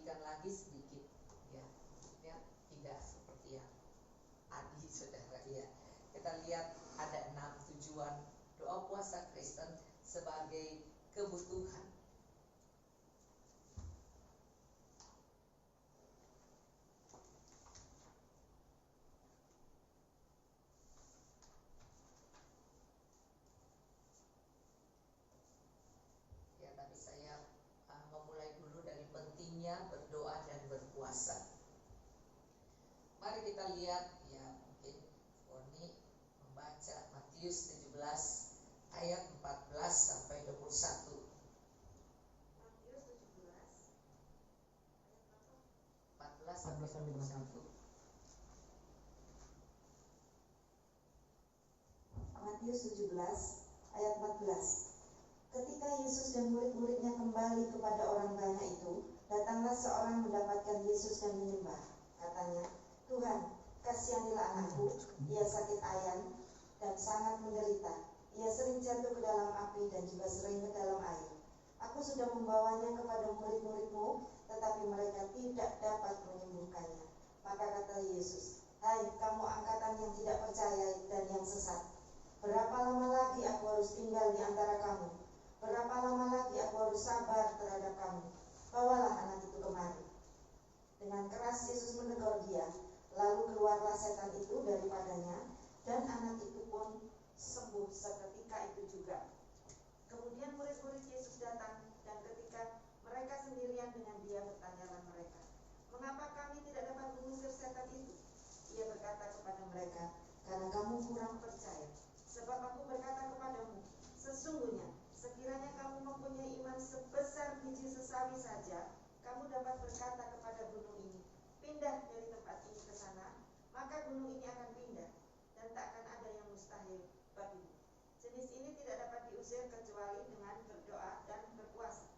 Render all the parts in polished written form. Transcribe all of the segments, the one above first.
kembalikan lagi sedikit, ya, tidak seperti yang tadi, saudara. Ya, kita lihat ada 6 tujuan doa puasa Kristen sebagai kebutuhan. Ya, tapi saya memulai dulu dari pentingnya berdoa dan berpuasa. Mari kita lihat, ya, mungkin Foni membaca Matius 17 ayat 14 sampai 21. Matius 17 ayat berapa? 14 sampai 21. Matius 17 ayat 14. Ketika Yesus dan murid-muridnya kembali kepada orang banyak itu, datanglah seorang mendapatkan Yesus dan menyembah. Katanya, "Tuhan, kasihanilah anakku, ia sakit ayan dan sangat menderita. Ia sering jatuh ke dalam api dan juga sering ke dalam air. Aku sudah membawanya kepada murid-muridmu, tetapi mereka tidak dapat menyembuhkannya." Maka kata Yesus, "Hai kamu angkatan yang tidak percaya dan yang sesat, berapa lama lagi aku harus tinggal di antara kamu? Berapa lama lagi aku harus sabar terhadap kamu? Bawalah anak itu kemari." Dengan keras Yesus menegur dia, lalu keluarlah setan itu daripadanya, dan anak itu pun sembuh seketika itu juga. Kemudian murid-murid Yesus datang, dan ketika mereka sendirian dengan dia, bertanyalah mereka, "Mengapa kami tidak dapat mengusir setan itu?" Ia berkata kepada mereka, "Karena kamu kurang percaya. Sebab aku berkata kepadamu, sesungguhnya sekiranya kamu mempunyai iman sebesar biji sesawi saja, kamu dapat berkata kepada gunung ini, 'Pindah dari tempat ini ke sana,' maka gunung ini akan pindah, dan tak akan ada yang mustahil bagimu. Jenis ini tidak dapat diusir kecuali dengan berdoa dan berpuasa."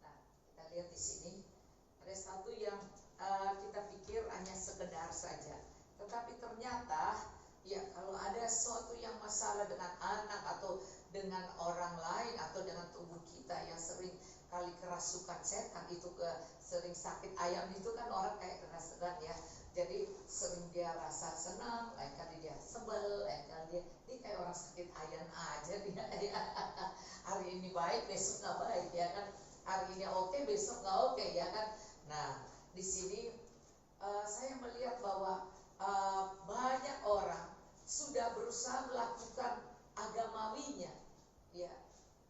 Nah, kita lihat di sini ada satu yang kita pikir hanya sekedar saja, tetapi ternyata, ya, kalau ada sesuatu yang masalah dengan anak atau dengan orang lain atau dengan tubuh kita yang sering kali kerasukan setan itu, sering sakit ayam itu kan orang kayak kena setan, ya. Jadi sering dia rasa senang, lain kali dia sebel, lain kali dia kayak orang sakit ayam aja dia. Ya. Hari ini baik, besok nggak baik, ya kan. Hari ini oke, besok nggak oke, ya kan. Nah, di sini saya melihat bahwa banyak orang sudah berusaha melakukan agamawinya, ya.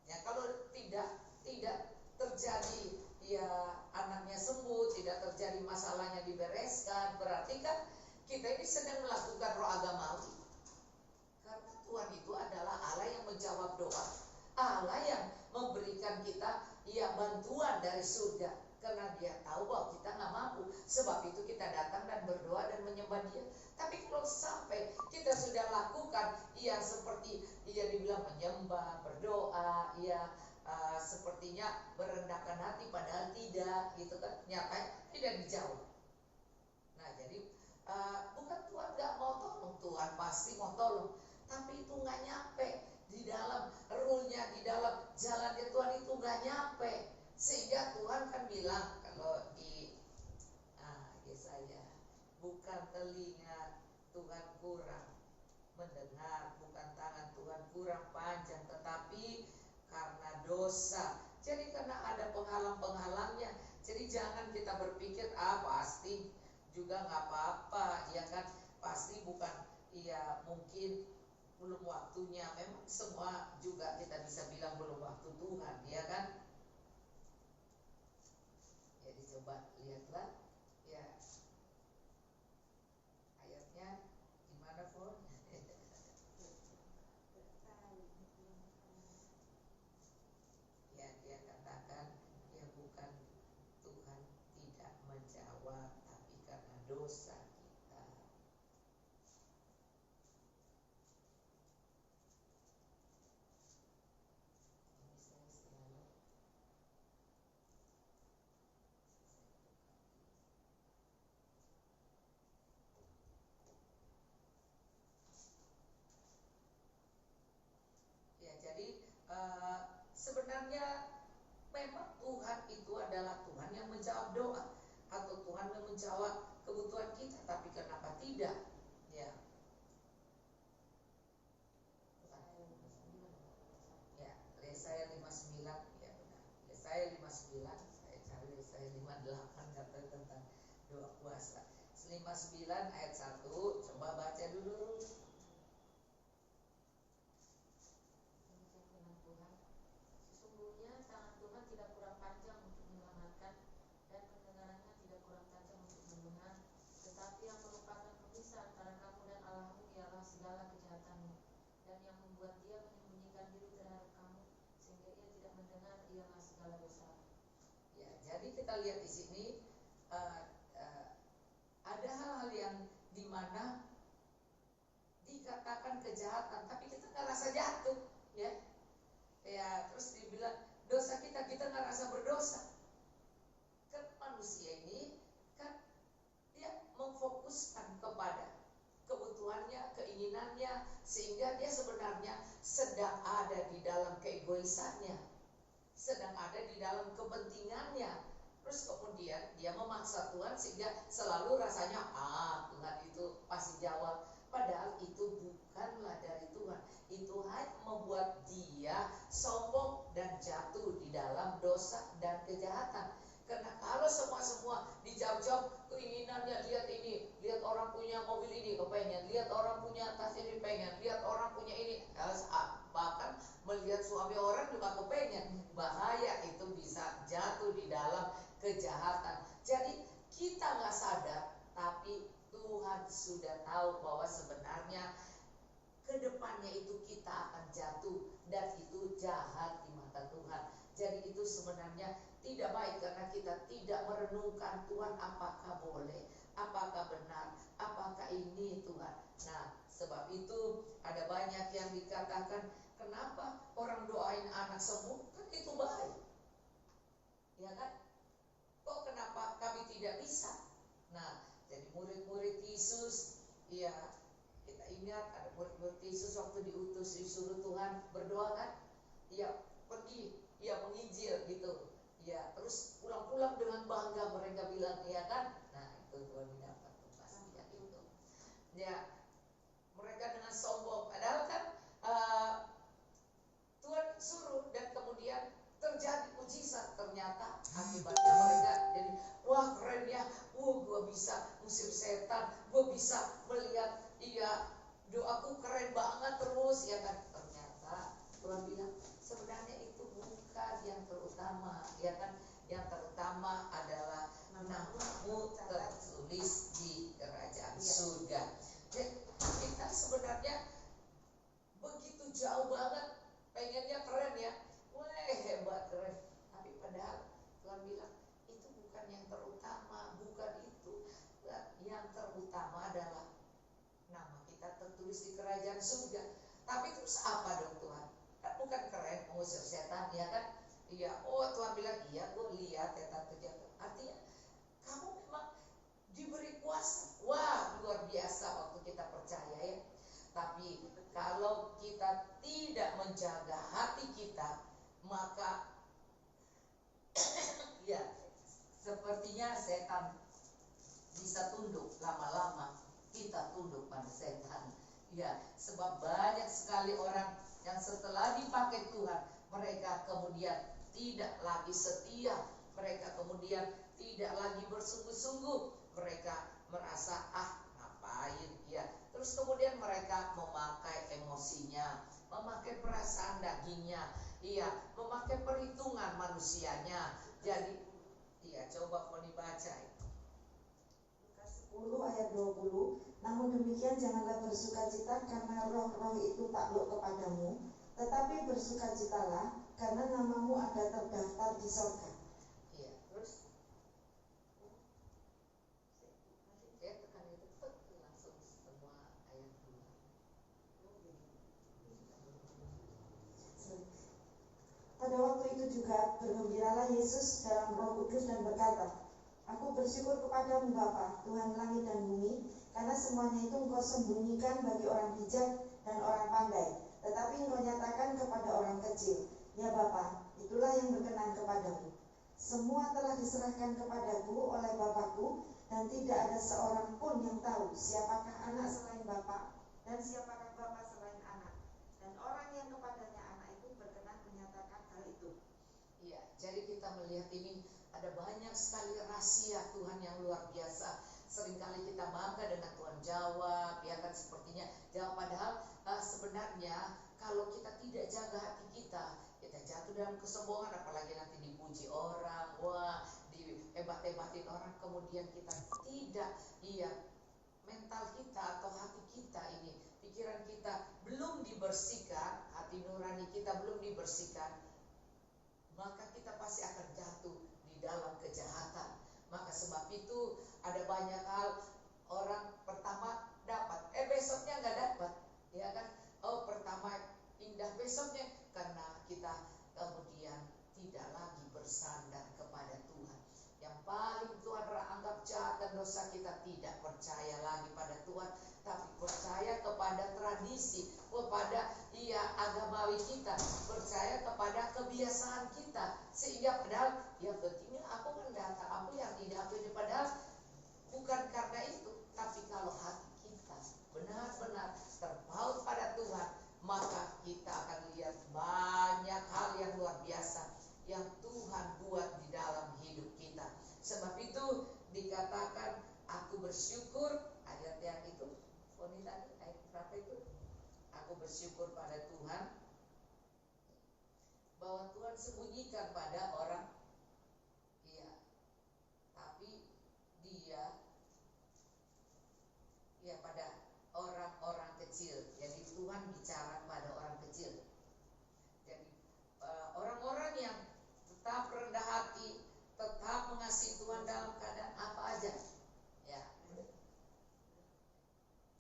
Ya, kalau tidak terjadi, ya, anaknya sembuh, tidak terjadi masalahnya dibereskan, berarti kan kita ini sedang melakukan roh agamawi. Karena Tuhan itu adalah Allah yang menjawab doa, Allah yang memberikan kita, ya, bantuan dari surga. Karena dia tahu bahwa kita nggak mampu, sebab itu kita datang dan berdoa dan menyembah dia. Tapi kalau sampai kita sudah lakukan yang seperti ia dibilang menyembah, berdoa, ya, sepertinya merendahkan hati, padahal tidak, gitu kan, nyata tidak dijawab. Nah, jadi bukan Tuhan nggak mau tolong, Tuhan pasti mau tolong, tapi itu nggak nyampe di dalam rule-nya, di dalam jalannya Tuhan itu nggak nyampe. Sehingga Tuhan kan bilang kalau di Yesaya, bukan telinga Tuhan kurang mendengar, bukan tangan Tuhan kurang panjang, tetapi karena dosa. Jadi karena ada penghalang-penghalangnya. Jadi jangan kita berpikir pasti juga nggak apa-apa, ya kan. Pasti bukan, ya, mungkin belum waktunya. Memang semua juga kita bisa bilang belum waktu Tuhan, ya kan. Jadi coba lihatlah, ya, ayatnya gimana, Fon? Ya, dia katakan, ya, bukan Tuhan tidak menjawab, tapi karena dosa kita. Ini saya selalu ya, jadi sebenarnya memang Tuhan itu adalah Tuhan yang menjawab doa. atau Tuhan menjawab kebutuhan kita, tapi kenapa tidak? Ya. Ya, Yesaya 59, ya benar. Yesaya 59, saya cari Yesaya 58 kata tentang doa puasa. 59 ayat 1, coba baca dulu. Sesungguhnya tangan Tuhan tidak kurang panjang untuk menyelamatkan, dan pendengarannya tidak kurang tajam untuk membenang. Tetapi yang merupakan pemisah antara kamu dan Allahmu ialah segala kejahatanmu, dan yang membuat dia menyembunyikan diri terhadap kamu sehingga ia tidak mendengar ialah segala dosa. Ya, jadi kita lihat di sini ada hal-hal yang dimana dikatakan kejahatan, tapi kita nggak rasa jatuh, ya. Ya, terus dibilang dosa kita nggak rasa berdosa. Kan manusia ini kan dia memfokuskan kepada kebutuhannya, keinginannya, sehingga dia sebenarnya sedang ada di dalam keegoisannya, sedang ada di dalam kepentingannya. Terus kemudian dia memaksa Tuhan sehingga selalu rasanya Tuhan itu pasti jawab. Padahal itu bukanlah dari Tuhan. Itu hanya membuat dia sombong dan jatuh di dalam dosa dan kejahatan. Karena kalau semua dijawab keinginannya, lihat ini, lihat orang punya mobil ini kepengen, lihat orang punya tas ini pengen, lihat orang punya ini, bahkan melihat suami orang juga kepengen. Bahaya, itu bisa jatuh di dalam kejahatan. Jadi kita nggak sadar, tapi Tuhan sudah tahu bahwa sebenarnya kedepannya itu kita akan jatuh, dan itu jahat di mata Tuhan. Jadi itu sebenarnya tidak baik, karena kita tidak merenungkan Tuhan, apakah boleh, apakah benar, apakah ini Tuhan. Nah, sebab itu ada banyak yang dikatakan, kenapa orang doain anak sembuh, kan itu baik, ya kan? Kok kenapa kami tidak bisa? Nah, jadi murid-murid Yesus, ya kita ingat ada murid-murid Yesus waktu diutus disuruh Tuhan berdoa kan, ya pergi, ya menginjil gitu, ya terus pulang-pulang dengan bangga mereka bilang, ya kan? Nah itu Tuhan dapat kepastian itu, ya mereka dengan sombong, padahal kan Tuhan suruh, dan kemudian terjadi mujizat. Ternyata akibatnya mereka jadi, wah keren ya, gue bisa musir setan, gue bisa melihat, iya doaku keren banget terus, ya kan? Ternyata Tuhan bilang sebenarnya itu bukan yang terutama, ya kan? Yang terutama adalah namamu tertulis di kerajaan surga. Jadi kita sebenarnya begitu jauh banget pengennya keren ya, wah hebat keren, tapi padahal Tuhan bilang itu bukan yang terutama, bukan itu. Yang terutama adalah nama kita tertulis di kerajaan surga. Tapi terus apa dong Tuhan? Kan bukan keren mengusir setan, ya kan? Iya, oh Tuhan bilang iya, gue lihat setan terjatuh. Artinya kamu memang diberi kuasa. Wah luar biasa waktu kita percaya ya. Tapi kalau kita tidak menjaga hati kita, maka ya sepertinya setan bisa tunduk, lama-lama kita tunduk pada setan. Ya, sebab banyak sekali orang yang setelah dipakai Tuhan, mereka kemudian tidak lagi setia, mereka kemudian tidak lagi bersungguh-sungguh, mereka merasa ngapain ya. Terus kemudian mereka memakai emosinya, memakai perasaan dagingnya, iya, memakai perhitungan manusianya. Jadi, iya, coba mau dibaca. Lukas 10 ayat 20. Namun demikian janganlah bersukacita karena roh-roh itu takluk kepadamu, tetapi bersukacitalah karena namamu ada terdaftar di sorga. Iya, terus saya tekan itu langsung semua ayat 2. Pada waktu itu juga bergembiralah Yesus dalam Roh Kudus dan berkata, Aku bersyukur kepadamu Bapa, Tuhan langit dan bumi, karena semuanya itu Engkau sembunyikan bagi orang bijak dan orang pandai, tetapi Engkau nyatakan kepada orang kecil. Ya Bapa, itulah yang berkenan kepadamu. Semua telah diserahkan kepadaku oleh Bapakku, dan tidak ada seorang pun yang tahu siapakah anak selain Bapa dan siapakah Bapa selain anak, dan orang yang kepadanya anak itu berkenan menyatakan hal itu. Iya, jadi kita melihat ini ada banyak sekali rahasia Tuhan yang luar biasa. Seringkali kita bangga dengan Tuhan jawab, ya kan, sepertinya jawab, padahal sebenarnya kalau kita tidak jaga hati kita jatuh dalam kesombongan, apalagi nanti dipuji orang, wah, dihebat-hebatin orang, kemudian kita tidak, mental kita atau hati kita ini, pikiran kita belum dibersihkan, hati nurani kita belum dibersihkan, maka kita pasti akan jatuh di dalam kejahatan. Maka sebab itu ada banyak hal, orang pertama dapat, besoknya nggak dapat, ya kan? Oh, pertama indah, besoknya karena kita kemudian tidak lagi bersandar kepada Tuhan. Yang paling Tuhan anggap jahat dan dosa, kita tidak percaya lagi pada Tuhan, tapi percaya kepada tradisi, kepada agamawi kita, percaya kepada kebiasaan kita, sehingga padahal yang pentingnya aku mendata, aku yang tidak, aku ini, padahal bukan karena itu. Tapi kalau hati kita benar-benar terpaut pada Tuhan, maka kita akan lihat banyak hal yang luar biasa yang Tuhan buat di dalam hidup kita. Sebab itu dikatakan aku bersyukur, ayat yang itu, Foni tadi, ayat berapa itu? Aku bersyukur pada Tuhan bahwa Tuhan sembunyikan pada orang, tapi dia, pada orang-orang kecil. Jadi Tuhan bicara pada orang kecil. Jadi orang-orang yang tetap rendah hati, tetap mengasihi Tuhan dalam keadaan apa aja. Ya.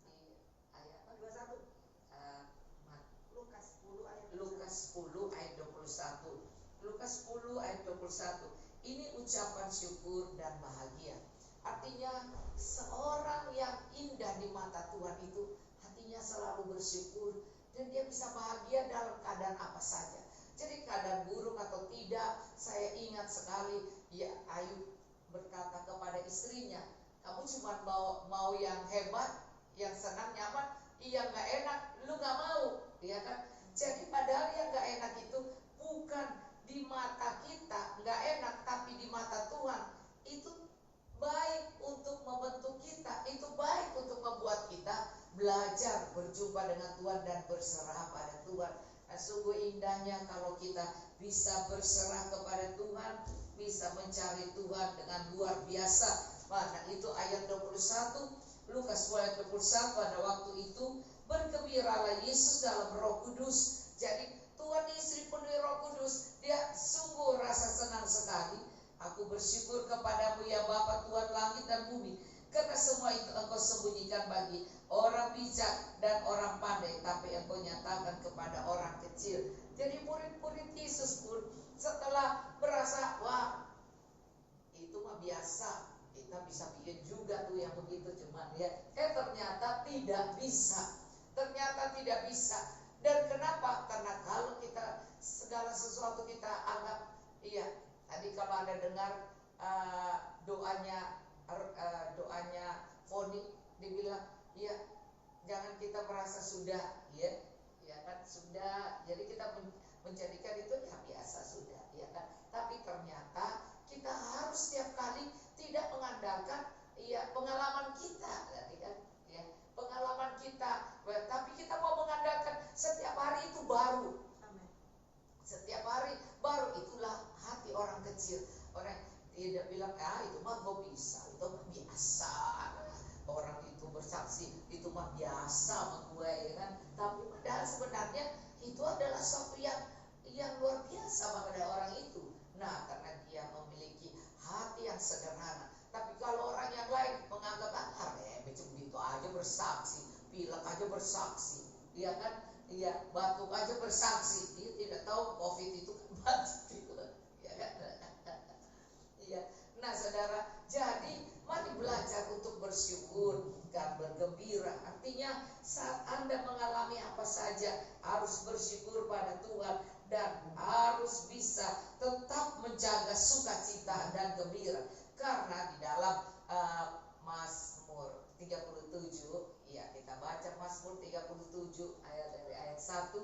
Di ayat 21. Lukas 10 ayat 21. Lukas 10 ayat 21. Ini ucapan syukur dan bahagia. Artinya seorang yang indah di mata Tuhan itu hatinya selalu bersyukur, dan dia bisa bahagia dalam keadaan apa saja. Jadi keadaan buruk atau tidak, saya ingat sekali Ayub berkata kepada istrinya, kamu cuma mau yang hebat, yang senang, nyaman, gak enak, lu gak mau, ya kan? Jadi padahal yang gak enak itu bukan di mata kita gak enak, tapi di mata Tuhan itu baik untuk membentuk kita, itu baik untuk membuat kita belajar berjumpa dengan Tuhan dan berserah pada Tuhan. Nah, sungguh indahnya kalau kita bisa berserah kepada Tuhan, bisa mencari Tuhan dengan luar biasa. Nah, itu ayat 21, Lukas ayat 21, pada waktu itu bergembiralah Yesus dalam Roh Kudus. Jadi Tuhan istri penuh Roh Kudus, dia sungguh rasa senang sekali. Aku bersyukur kepadamu ya Bapa Tuhan langit dan bumi, karena semua itu engkau sembunyikan bagi orang bijak dan orang pandai, tapi engkau nyatakan kepada orang kecil. Jadi murid-murid Yesus pun setelah merasa, wah itu mah biasa, kita bisa bikin juga tuh yang begitu, cuman ternyata tidak bisa. Ternyata tidak bisa. Dan kenapa? Karena kalau kita segala sesuatu kita anggap, tadi kalau Anda dengar doanya Foni, dibilang, jangan kita merasa sudah, kan sudah. Jadi kita menjadikan itu biasa sudah, kan. Tapi ternyata kita harus setiap kali tidak mengandalkan pengalaman kita, tadi kan, pengalaman kita, tapi kita mau mengandalkan setiap hari itu baru. Setiap hari baru, itulah hati orang kecil. Orang tidak bilang, itu mah gue bisa, itu mah biasa. Orang itu bersaksi, itu mah biasa sama gue, ya kan. Tapi padahal sebenarnya itu adalah sesuatu yang luar biasa pada orang itu. Nah, karena dia memiliki hati yang sederhana. Tapi kalau orang yang lain menganggap, begitu aja bersaksi, pilek aja bersaksi, dia kan, batuk aja bersaksi, dia tidak tahu COVID itu kan batuk, ya kan? Nah saudara, jadi mari belajar untuk bersyukur dan bergembira. Artinya saat Anda mengalami apa saja harus bersyukur pada Tuhan dan harus bisa tetap menjaga sukacita dan gembira. Karena di dalam Mazmur 37, ya kita baca Mazmur 37 dari ayat 1.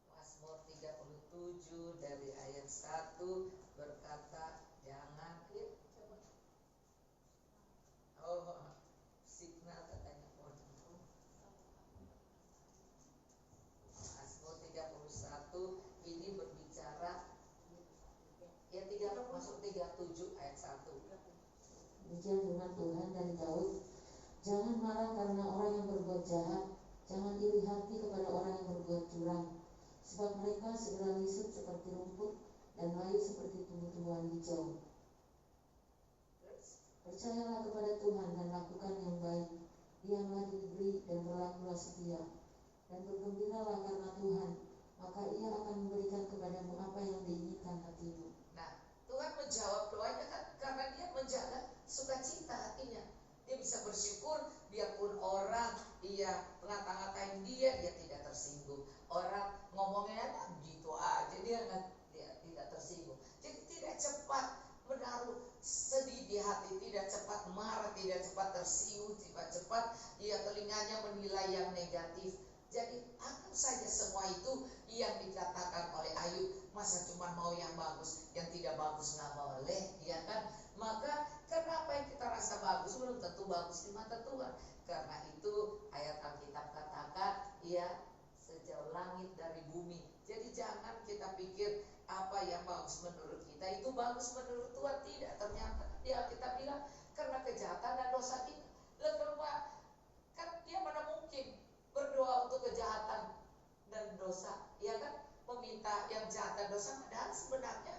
Mazmur 37 dari ayat 1 berkata, jangan coba. Signal katanya. Mazmur 31 ini berbicara ya 3 masuk 37 ayat 1. Demikian firman Tuhan dari Daud, jangan marah karena orang yang berbuat jahat, jangan iri hati kepada orang yang berbuat curang, sebab mereka segera lisut seperti rumput dan layu seperti tumbuh-tumbuhan hijau. Percayalah kepada Tuhan dan lakukan yang baik, diamlah di negeri dan berlakulah setia, dan bergembiralah karena Tuhan, maka Ia akan memberikan kepadamu apa yang diinginkan hatimu. Nah, Tuhan menjawab doanya kan karena Dia menjaga sukacita hatinya. Dia bisa bersyukur biarpun orang ngata-ngatain dia tidak tersinggung. Orang ngomongnya gitu aja dia tidak tersinggung. Jadi tidak cepat menaruh sedih di hati, tidak cepat marah, tidak cepat tersinggung, tidak cepat telinganya menilai yang negatif. Jadi anggap saja semua itu yang dikatakan oleh Ayub. Masa cuma mau yang bagus, yang tidak bagus nggak boleh, ya kan? Maka kenapa yang kita rasa bagus belum tentu bagus di mata Tuhan. Karena itu ayat Alkitab katakan, sejauh langit dari bumi. Jadi jangan kita pikir apa yang bagus menurut kita itu bagus menurut Tuhan. Tidak, ternyata di Alkitab bilang karena kejahatan dan dosa kita. Lalu kan dia mana mungkin berdoa untuk kejahatan dan dosa, ya kan? Meminta yang jahat dan dosa, padahal sebenarnya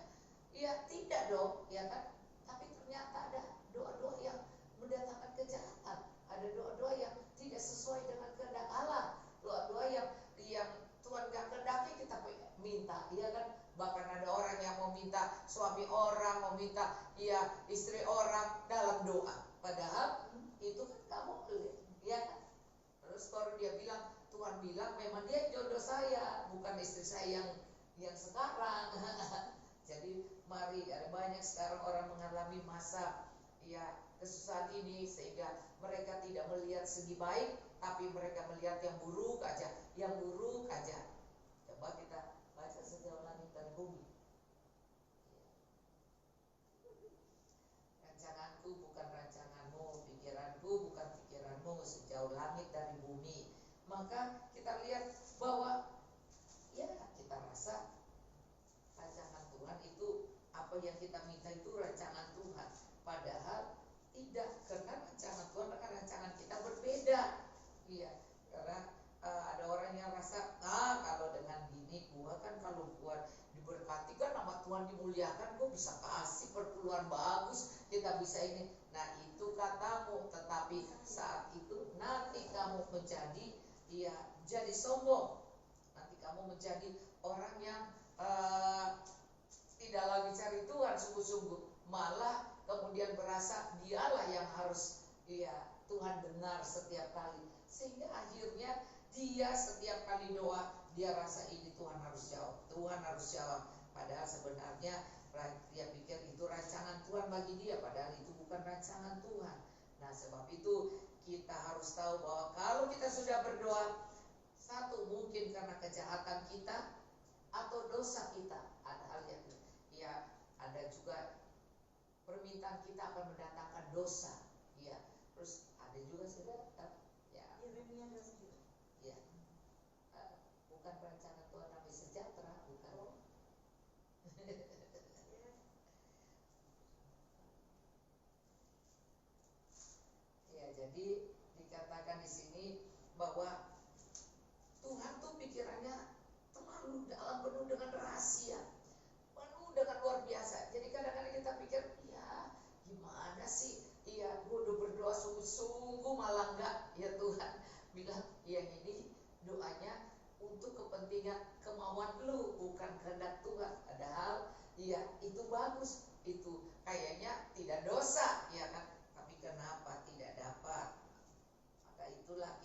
tidak dong, ya kan? Tapi ternyata ada doa-doa yang mendatangkan kejahatan, ada doa-doa yang tidak sesuai dengan kehendak Allah, doa-doa yang Tuhan gak kehendaki kita minta, ya kan? Bahkan ada orang yang mau minta suami orang, mau minta istri orang dalam doa, padahal itu kan kamu, ya kan? Terus baru dia bilang, Tuhan bilang memang dia jodoh saya, bukan istri saya yang sekarang. Jadi mari, ada banyak sekarang orang mengalami masa kesusahan ini sehingga mereka tidak melihat segi baik, tapi mereka melihat yang buruk aja, yang buruk aja. Coba kita baca sejauh langit dan bumi. Rancanganku bukan rancanganmu, pikiranku bukan pikiranmu, sejauh langit dari bumi. Maka kita lihat bahwa kita rasa rancangan Tuhan itu, apa yang kita minta itu rancangan Tuhan. Padahal tidak, karena rancangan Tuhan dengan rancangan kita berbeda. Karena ada orang yang rasa, kalau dengan gini gua kan, kalau gua diberkati kan nama Tuhan dimuliakan, gua bisa kasih perpuluhan bagus, kita bisa ini. Nah itu katamu, tetapi saat itu nanti kamu menjadi jadi sombong. Nanti kamu menjadi orang yang tidak lagi cari Tuhan sungguh-sungguh, malah kemudian berasa dialah yang harus Tuhan dengar setiap kali, sehingga akhirnya dia setiap kali doa dia rasa ini Tuhan harus jawab, Tuhan harus jawab. Padahal sebenarnya dia pikir itu rancangan Tuhan bagi dia, padahal itu bukan rancangan Tuhan. Nah sebab itu kita harus tahu bahwa kalau kita sudah berdoa, satu mungkin karena kejahatan kita atau dosa kita, ada hal yang ada juga permintaan kita akan mendatangkan dosa, terus ada juga sudah bukan rancangan Tuhan damai sejahtera, bukan. Jadi dikatakan di sini bahwa Tuhan tuh pikirannya terlalu dalam, penuh dengan rahasia, penuh dengan luar biasa. Jadi kadang-kadang kita pikir, gimana sih? Gue udah berdoa sungguh-sungguh malah enggak. Ya Tuhan bilang, yang ini doanya untuk kepentingan kemauan lu, bukan kehendak Tuhan. Padahal itu bagus, itu kayaknya tidak dosa, ya kan? Tapi kenapa tidak dapat? Maka itulah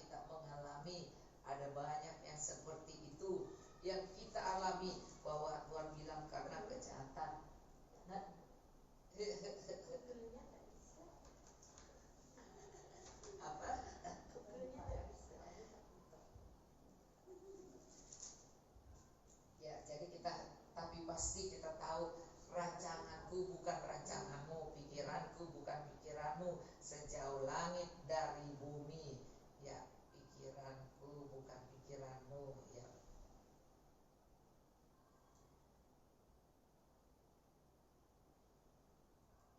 pikiranmu ya.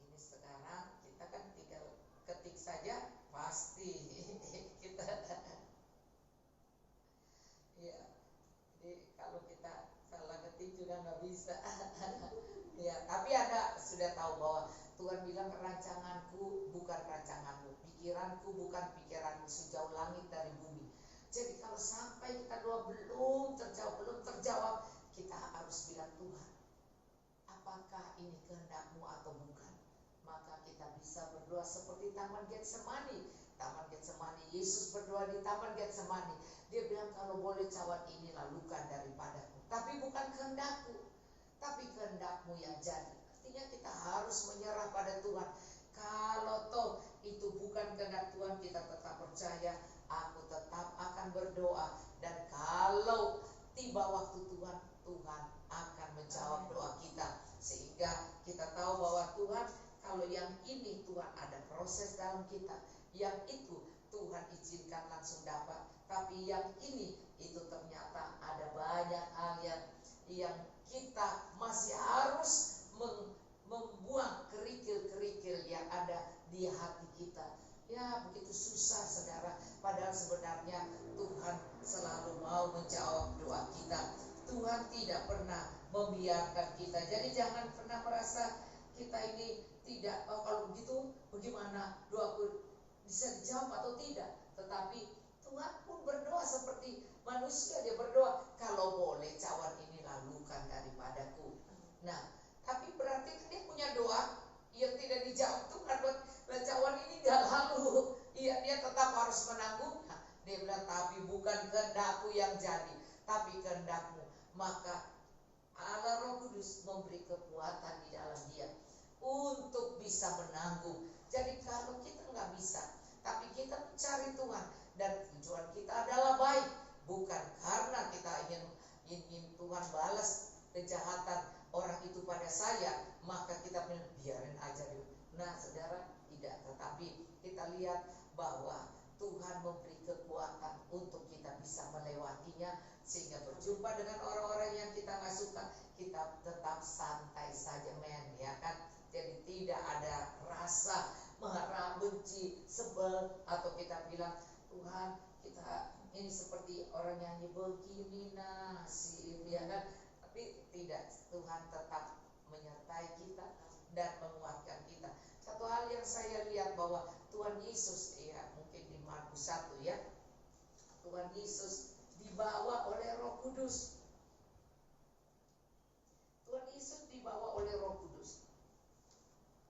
Ini sekarang kita kan tinggal ketik saja pasti kita ya. Jadi kalau kita salah ketik juga nggak bisa ya. Tapi ada sudah tahu bahwa Tuhan bilang rancanganku bukan rancanganmu, pikiranku bukan pikiranmu, sejauh langit dari bumi. Jadi kalau sampai kita doa belum terjawab, kita harus bilang, Tuhan, apakah ini kehendakmu atau bukan? Maka kita bisa berdoa seperti Taman Getsemani. Taman Getsemani, Yesus berdoa di Taman Getsemani. Dia bilang, kalau boleh cawan ini lalukan daripadaku, tapi bukan kehendakku, tapi kehendakmu yang jadi. Artinya kita harus menyerah pada Tuhan. Kalau toh itu bukan kehendak Tuhan, kita tetap percaya, aku tetap akan berdoa. Dan kalau tiba waktu Tuhan, Tuhan akan menjawab doa kita. Sehingga kita tahu bahwa Tuhan, kalau yang ini Tuhan ada proses dalam kita, yang itu Tuhan izinkan langsung dapat. Tapi yang ini itu ternyata ada banyak hal yang kita masih harus membuang kerikil-kerikil yang ada di hati kita. Ya begitu susah saudara. Padahal sebenarnya Tuhan selalu mau menjawab doa kita. Tuhan tidak pernah membiarkan kita. Jadi jangan pernah merasa kita ini tidak, oh kalau begitu bagaimana doaku bisa dijawab atau tidak. Tetapi Tuhan pun berdoa seperti manusia. Dia berdoa, kalau boleh cawan ini lalukan daripadaku. Nah, tapi berarti dia punya doa yang tidak dijawab Tuhan. Cawan ini gak lalu. Iya, dia tetap harus menanggung. Nah, dia bilang, tapi bukan kehendakku yang jadi, tapi kehendakmu. Maka Allah Roh Kudus memberi kekuatan di dalam dia untuk bisa menanggung. Jadi kalau kita nggak bisa, tapi kita mencari Tuhan dan tujuan kita adalah baik, bukan karena kita ingin Tuhan balas kejahatan orang itu pada saya, maka kita biarin aja dulu. Nah saudara, tidak. Tetapi kita lihat bahwa Tuhan memberi kekuatan untuk kita bisa melewatinya, sehingga berjumpa dengan orang-orang yang kita nggak suka, kita tetap santai saja, men, ya kan? Jadi tidak ada rasa marah, benci, sebel, atau kita bilang, Tuhan, kita ini seperti orang nyanyi begini nasib, ya kan? Tapi tidak, Tuhan tetap menyertai kita dan menguatkan kita. Satu hal yang saya lihat bahwa Tuhan Yesus, ya mungkin di Markus 1 ya, Tuhan Yesus dibawa oleh Roh Kudus. Tuhan Yesus dibawa oleh Roh Kudus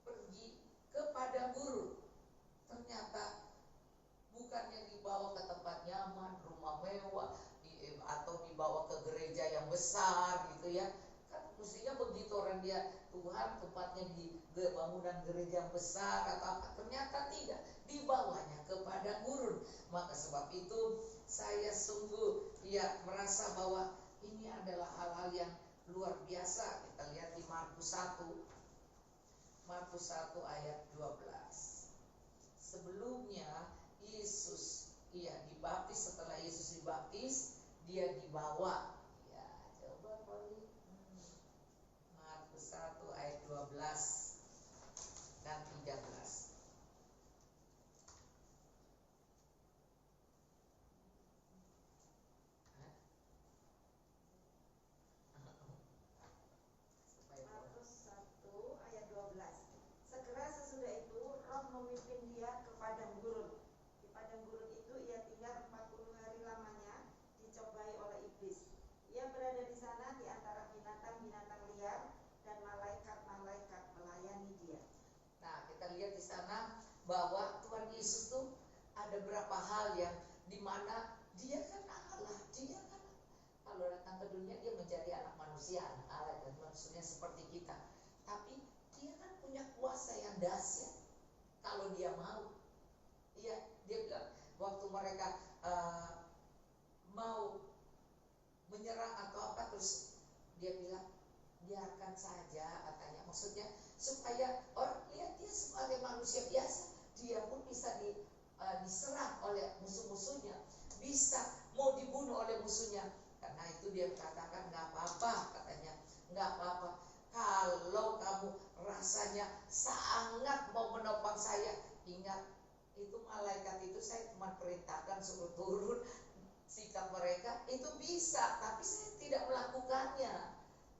pergi ke padang gurun. Ternyata bukannya dibawa ke tempat nyaman, rumah mewah, atau dibawa ke gereja yang besar gitu ya. Kan mestinya begitu orang dia, Tuhan tempatnya di bangunan gereja yang besar atau apa. Ternyata tidak, dibawanya ke padang gurun. Maka sebab itu saya sungguh ya merasa bahwa ini adalah hal-hal yang luar biasa. Kita lihat di Markus 1 ayat 12. Sebelumnya Yesus dibaptis. Setelah Yesus dibaptis, dia dibawa. Ya, coba Poli. Markus 1 ayat 12 dan 13. Markus 1 ayat 12. Segera sesudah itu Roh memimpin dia ke padang gurun. Di padang gurun itu ia tinggal 40 hari lamanya, dicobai oleh iblis. Ia berada di sana di antara binatang-binatang liar, dan malaikat-malaikat melayani dia. Nah, kita lihat di sana bahwa Tuhan Yesus tuh ada berapa hal yang dimana dia kan Allah, dia kan kalau datang ke dunia dia menjadi anak manusia, anak Allah, dan manusia seperti kita. Tapi dia kan punya kuasa yang dahsyat. Kalau dia mau, dia bilang waktu mereka mau menyerang atau apa, terus dia bilang biarkan saja, katanya. Maksudnya supaya orang lihat dia sebagai manusia biasa, dia pun bisa diserang oleh musuh-musuhnya, bisa mau dibunuh oleh nggak apa-apa. Kalau kamu rasanya sangat mau menopang saya, ingat itu malaikat itu saya cuma perintahkan suruh turun. Sikap mereka itu bisa, tapi saya tidak melakukannya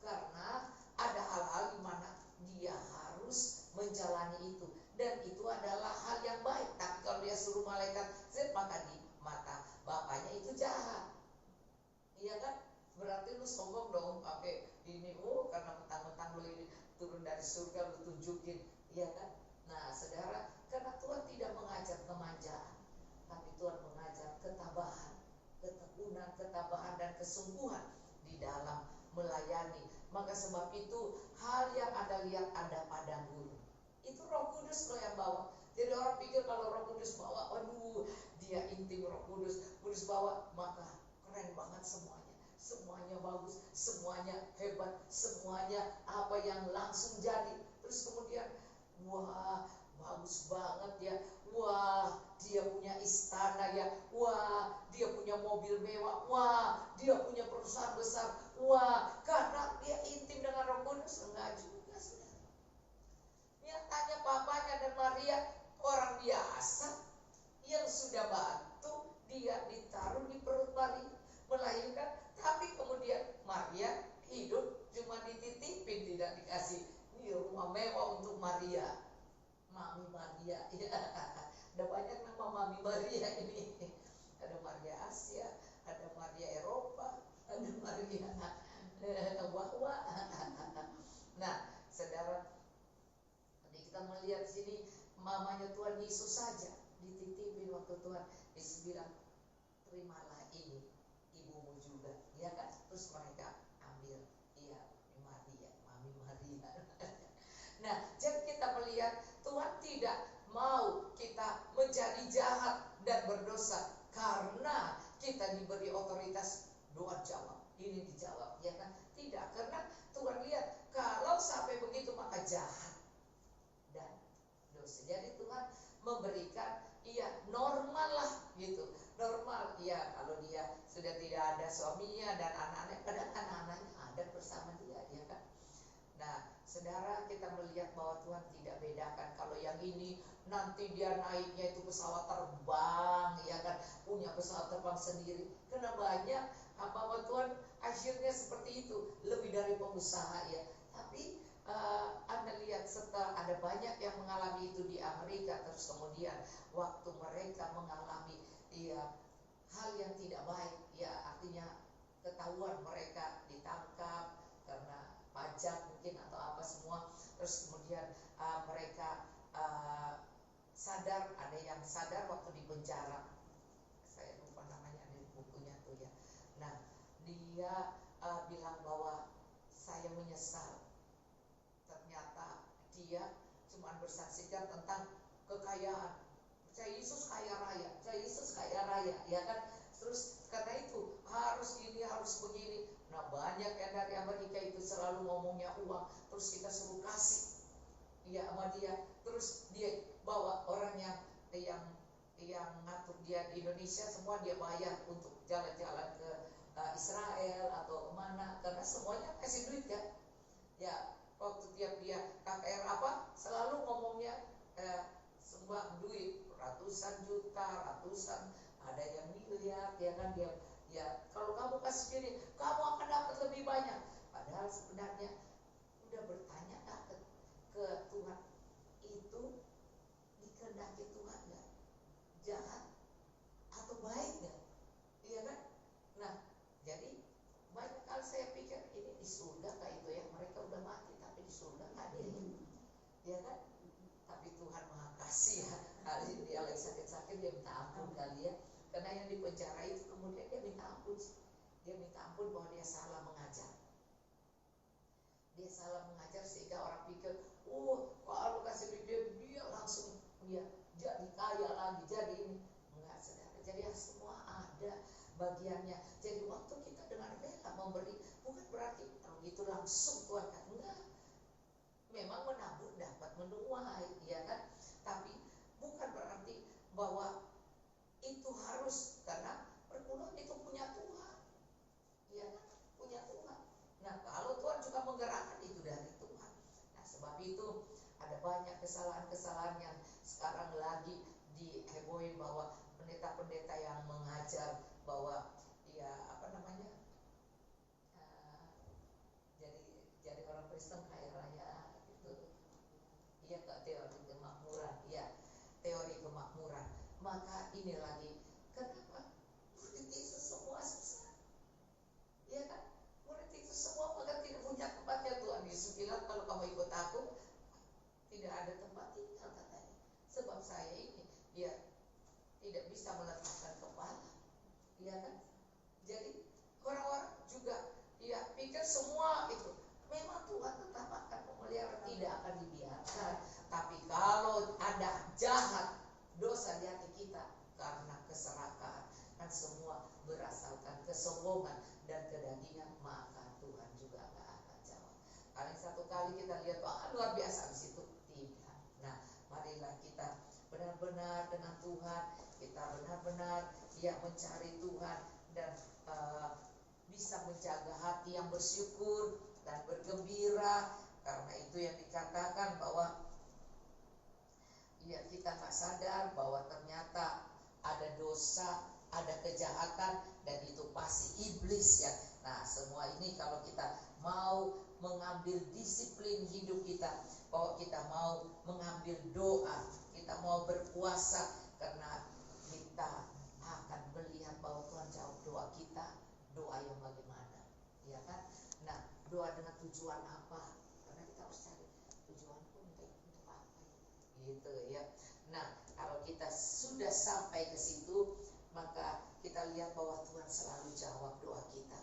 karena ada hal-hal di mana dia harus menjalani itu, dan itu adalah hal yang baik. Tapi kalau dia suruh malaikat Z, maka di mata bapaknya itu jahat, iya kan? Berarti lu sombong dong pakai ini, karena mentang-mentang lu ini turun dari surga lu tunjukin, iya kan? Nah saudara, karena Tuhan tidak mengajar kemanjaan, tapi Tuhan mengajar ketabahan, ketekunan, ketabahan dan kesungguhan di dalam melayani. Maka sebab itu hal yang Anda lihat ada padang gurun, itu Roh Kudus loh yang bawa. Jadi orang pikir kalau Roh Kudus bawa, waduh dia intim, Roh Kudus bawa, maka keren banget semuanya. Semuanya bagus, semuanya hebat, semuanya apa yang langsung jadi. Terus kemudian, wah bagus banget ya, wah dia punya istana ya, wah dia punya mobil mewah, wah dia punya perusahaan besar, wah karena dia intim dengan Roh Kudus. Enggak juga saudara. Yang tanya papanya dan Maria orang biasa yang sudah bantu dia ditaruh di perut Maria melahirkan, tapi kemudian Maria hidup cuma dititipin, tidak dikasih ini rumah mewah untuk Maria. Mami Maria, ya. Ada banyak nama Mami Maria ini. Ada Maria Asia, ada Maria Eropa, ada Maria Wawa. Nah, saudara, kita melihat sini mamanya Tuhan Yesus saja dititipin waktu Tuhan Yesus bilang, terimalah ini ibumu juga, ya kan? Terus mereka ambil, iya Maria, Mami Maria. Nah, jadi kita melihat Tuhan tidak mau kita menjadi jahat dan berdosa karena kita diberi otoritas doa jawab, ini dijawab, ya kan? Tidak, karena Tuhan lihat kalau sampai begitu maka jahat dan dosa. Jadi Tuhan memberikan, iya normal lah gitu, normal, ya kalau dia sudah tidak ada suaminya dan anak-anaknya, padahal anak-anaknya ada bersama dia, ya kan? Nah, saudara, kita melihat bahwa Tuhan tidak bedakan. Kalau yang ini nanti dia naiknya itu pesawat terbang, ya kan, punya pesawat terbang sendiri. Karena banyak hamba Tuhan akhirnya seperti itu, lebih dari pengusaha ya. Tapi Anda lihat setelah ada banyak yang mengalami itu di Amerika, terus kemudian waktu mereka mengalami ya hal yang tidak baik, ya artinya ketahuan mereka ditangkap karena pajak mungkin atau apa semua, terus kemudian mereka sadar, ada yang sadar waktu di penjara, saya lupa namanya di bukunya tuh ya. Nah dia bilang bahwa saya menyesal, ternyata dia cuma bersaksikan tentang kekayaan. Saya Yesus kaya raya, saya Yesus kaya raya, ya kan? Terus karena itu harus ini, harus begini. Nah banyak yang dari Amerika itu selalu ngomongnya uang, terus kita suruh kasih, ya sama dia. Terus dia bawa orang yang ngatur dia di Indonesia, semua dia bayar untuk jalan-jalan ke Israel atau kemana, karena semuanya kasih duit kan. Ya waktu tiap dia KKR apa, selalu ngomongnya sumbang duit ratusan juta, ratusan, ada yang miliar, ya kan? Dia ya kalau kamu kasih gini kamu akan dapat lebih banyak, padahal sebenarnya udah bertanya ke Tuhan, itu dikehendaki Tuhan nggak, jahat atau baik nggak, iya kan? Nah jadi banyak kali saya pikir ini di surga kayak itu ya, mereka udah mati tapi di surga nggak ada ini, ya kan? Tapi Tuhan Maha Kasih ya, kali dia lagi sakit-sakit dia minta ampun kali ya. Karena yang di penjara itu kemudian dia minta ampun. Dia minta ampun bahwa dia salah mengajar. Dia salah mengajar sehingga orang pikir, kalau kasih duit dia langsung dia jadi kaya lagi, jadi ini. Enggak saudara, jadi semua ada bagiannya. Jadi waktu kita dengan rela memberi, bukan berarti kalau gitu langsung Tuhan kan, enggak. Memang menabur dapat menuai, ya kan? Tapi bukan berarti bahwa itu harus, karena perpuluhan itu punya Tuhan, ya kan? Punya Tuhan. Nah kalau Tuhan juga menggerakkan kesalahan-kesalahan yang sekarang lagi dihebohin bahwa pendeta-pendeta yang mengajar bahwa ya apa namanya jadi orang Kristen kaya raya gitu. Iya kak, teori kemakmuran, ya teori kemakmuran. Maka ini lagi, kenapa murid itu semua susah? Iya kan? Murid itu semua maka tidak punya tempat. Ya Tuhan Yesus bilang, kalau kamu ikut aku tidak ada tempat tinggal katanya. Sebab saya ini ya tidak bisa meletakkan kepala. Iya kan? Jadi orang-orang juga ya pikir semua itu memang Tuhan tetap akan memelihara, tidak akan dibiarkan. Tapi kalau ada jahat dosa di hati kita karena keserakahan, kan semua berasalkan kesombongan dan kedagingan, maka Tuhan juga gak akan jawab. Paling satu kali kita lihat luar biasa di situ, tidak. Nah, marilah kita benar-benar dengan Tuhan, kita benar-benar ya mencari Tuhan dan bisa menjaga hati yang bersyukur dan bergembira. Karena itu yang dikatakan bahwa ya kita gak sadar bahwa ternyata ada dosa, ada kejahatan, dan itu pasti iblis ya. Nah, semua ini kalau kita mau mengambil disiplin hidup kita, bahwa kita mau mengambil doa, kita mau berpuasa, karena kita akan melihat bahwa Tuhan jawab doa kita. Doa yang bagaimana, ya kan? Nah, doa dengan tujuan apa? Karena kita harus cari tujuanku untuk apa, gitu ya. Nah, kalau kita sudah sampai ke situ, maka kita lihat bahwa Tuhan selalu jawab doa kita.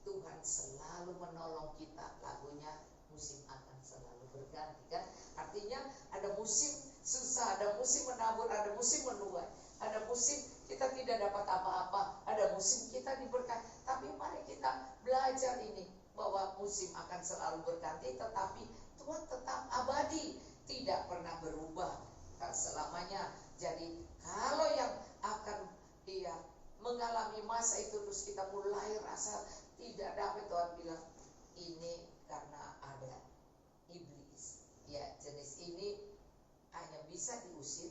Tuhan selalu menolong kita. Lagunya musim akan selalu berganti kan? Artinya ada musim susah, ada musim menabur, ada musim menuai, ada musim kita tidak dapat apa-apa, ada musim kita diberkati. Tapi mari kita belajar ini bahwa musim akan selalu berganti, tetapi Tuhan tetap abadi, tidak pernah berubah selamanya. Jadi kalau yang akan mengalami masa itu terus kita mulai rasa tidak dapat, Tuhan bilang ini karena ada iblis. Ya, jenis ini hanya bisa diusir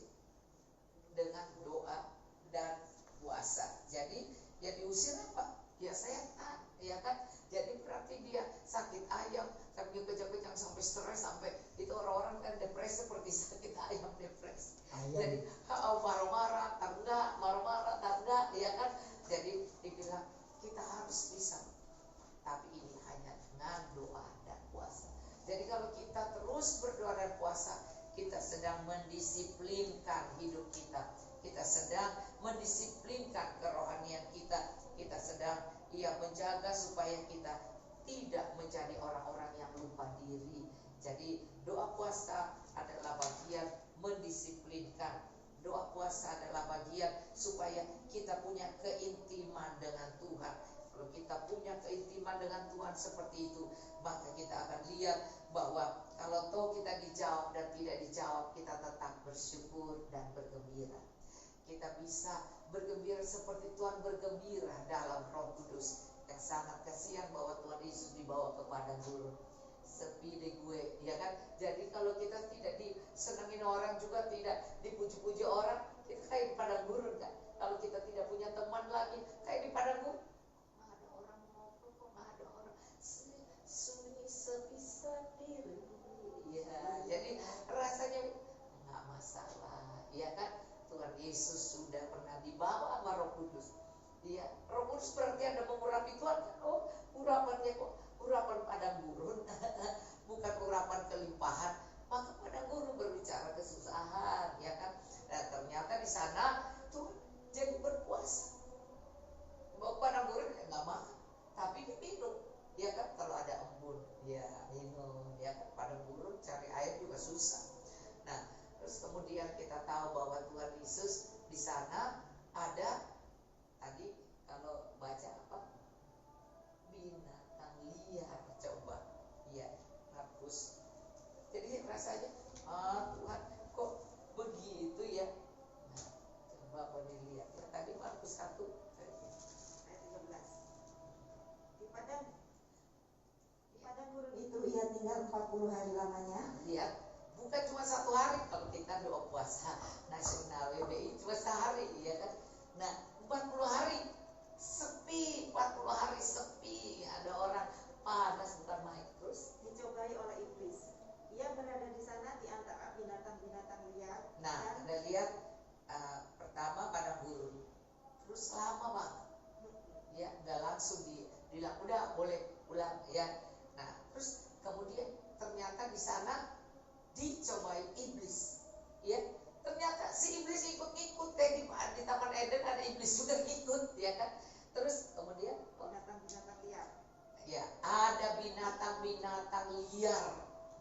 dengan doa dan puasa. Jadi yang diusir apa? Ya setan, ya kan? Jadi berarti dia sakit ayam, sampai kejang-kejang, sampai stres, sampai itu orang-orang kan depresi seperti sakit ayam depresi. Jadi marah-marah, marah-marah, ya kan? Jadi dibilang kita harus bisa, tapi ini hanya dengan doa dan puasa. Jadi kalau kita terus berdoa dan puasa, kita sedang mendisiplinkan hidup kita. Kita sedang mendisiplinkan kerohanian kita. Kita sedang menjaga supaya kita tidak menjadi orang-orang yang lupa diri. Jadi doa puasa adalah bagian mendisiplinkan. Doa puasa adalah bagian supaya kita punya keintiman dengan Tuhan. Kalau kita punya keintiman dengan Tuhan seperti itu, maka kita akan lihat bahwa kalau toh kita dijawab dan tidak dijawab, kita tetap bersyukur dan bergembira. Kita bisa bergembira seperti Tuhan bergembira dalam Roh Kudus. Yang sangat kasihan bahwa Tuhan Yesus dibawa ke padang gurun. Sepi deh gue, ya kan? Jadi kalau kita tidak disenangin orang, juga tidak dipuji-puji orang, kita kayak di padang gurun kan? Kalau kita tidak punya teman lagi, kayak di padang gurun. Nggak ada orang ngobrol, kok nggak ada orang, sunyi sepi sendiri. Ya, jadi rasanya nggak masalah, ya kan? Tuhan Yesus sudah pernah dibawa sama Roh Kudus. Ya, Roh Kudus berarti ada mengurapi Tuhan. Oh, urapannya kok urapan padang gurun, bukan urapan kelimpahan. Maka padang gurun berbicara kesusahan, ya kan? Dan ternyata di sana Tuhan jadi berpuasa. Bawa padang gurun nggak makan, tapi diminum, ya kan? Kalau ada embun, ya minum, ya kan? Padang gurun cari air juga susah. Nah, terus kemudian kita tahu bahwa Tuhan Yesus di sana ada tadi kalau baca apa? Binatang liar, coba. Ya, Markus. Jadi rasanya, Tuhan kok begitu ya? Nah, coba boleh lihat ya. Tadi Markus 1 ayat 13. Di padang gurun itu ia tinggal 40 hari lamanya. Lihat, bukan cuma 1 hari. Kalau kita doa puasa nasional WBI cuma sehari, ya kan. Nah 40 hari sepi, 40 hari sepi. Ada orang panas bukan main. Terus dicobai oleh iblis. Ia berada di sana di antara binatang-binatang liar. nah Anda lihat pertama padang gurun, terus lama banget ya, nggak langsung dibilang udah boleh pulang ya. Nah terus kemudian ternyata di sana dicobai iblis ya. Ternyata si iblis ikut-ikut di Taman Eden ada iblis juga ikut, ya kan. Terus kemudian binatang-binatang liar. ya ada binatang-binatang liar.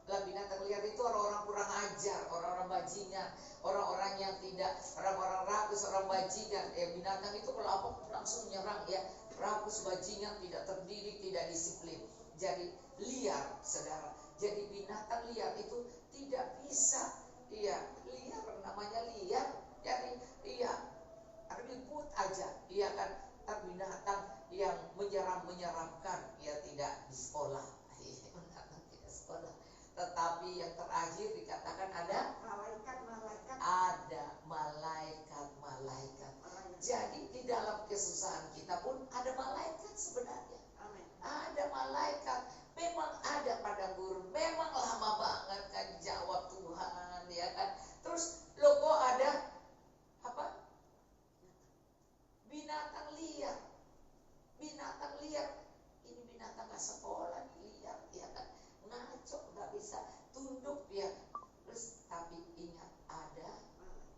Lah binatang liar itu orang-orang kurang ajar, orang-orang bajingan, orang-orang yang tidak, orang-orang rakus, orang bajingan. Ya binatang itu kalau apa langsung menyerang ya, rakus, bajingan, tidak terdidik, tidak disiplin. Jadi liar, saudara. Jadi binatang liar itu tidak bisa, iya liar, namanya liar. Jadi iya ribut aja, iya kan. Binatang yang menyeramkan, ya tidak di sekolah, binatang tidak sekolah. Tetapi yang terakhir dikatakan ada Malaikat-malaikat. ada malaikat-malaikat. Jadi di dalam kesusahan kita pun ada malaikat sebenarnya. Amin. Ada malaikat. Memang ada padang gurun. Memang lama banget kan jawab Tuhan, ya kan. Terus lo kok ada apa? Binatang liar. Binatang liar. Ini binatang gak sekolah, liar, ya kan. Ngaco, gak bisa tunduk ya. Terus tapi ingat ada